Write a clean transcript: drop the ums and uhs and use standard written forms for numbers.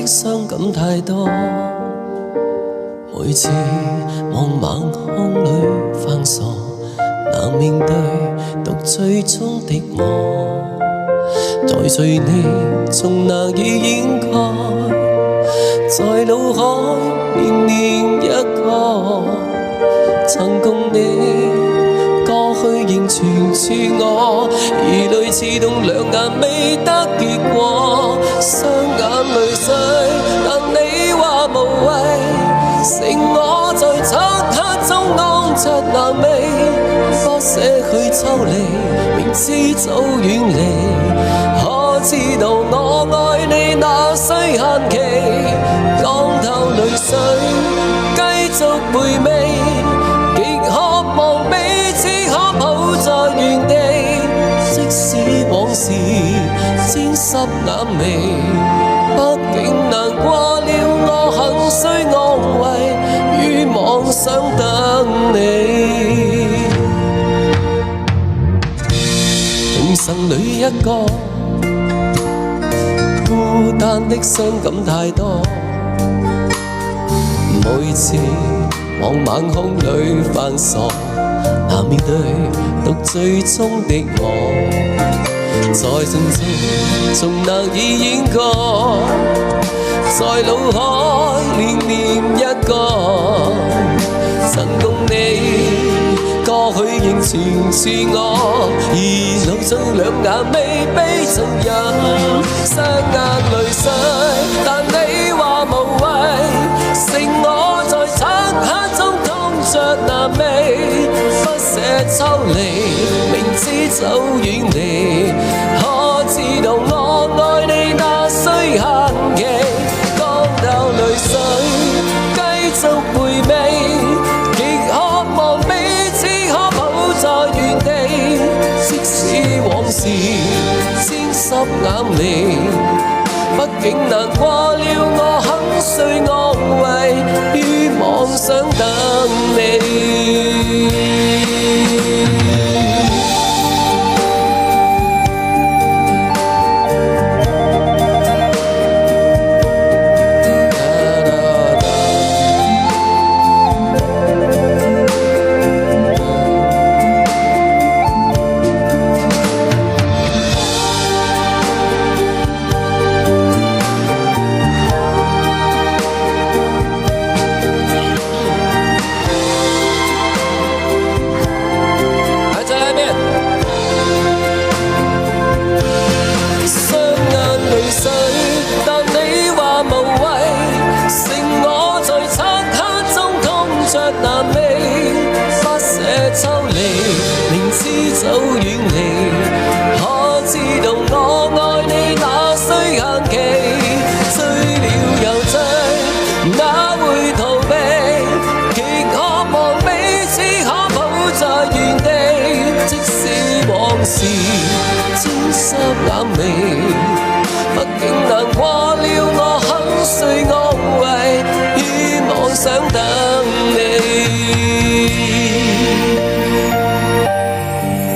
的傷感太多，每次望晚空裏犯傻，難面對獨醉中的我，在醉你總難以掩蓋，在腦海念念一個，曾共你過去仍存自我，而淚刺痛兩眼未得結果，雙眼淚水，但你話無謂，剩我在漆黑中安着難寐，不捨去抽離，明知早遠離，可知道我愛你那需限期，降頭淚水繼續回味，極渴望彼此可抱在原地，即使往事沾濕眼眉，畢竟難過了我很需安慰，於妄想等你。同生裏一個孤單的傷感太多，每次望晚空裏犯傻，難面對獨醉中的我，在盡情總難以掩蓋，在腦海念念一個，曾共你過去仍存自我，而流盡兩眼未被盡忍，雙眼淚水，但你話無謂，剩我在漆黑中痛着難寐，不捨抽離，明知早遠離，可知道我愛你那需限期，降頭淚水繼續回味，極渴望彼此可抱在原地，即使往事沾濕眼眉，畢竟難過了我很需安慰，於妄想等你。難寐，不捨抽離，明知早遠離，可知道我愛你那需限期，醉了又醉，哪會逃避，極渴望彼此可抱在原地，即使往事沾濕眼眉，畢竟難過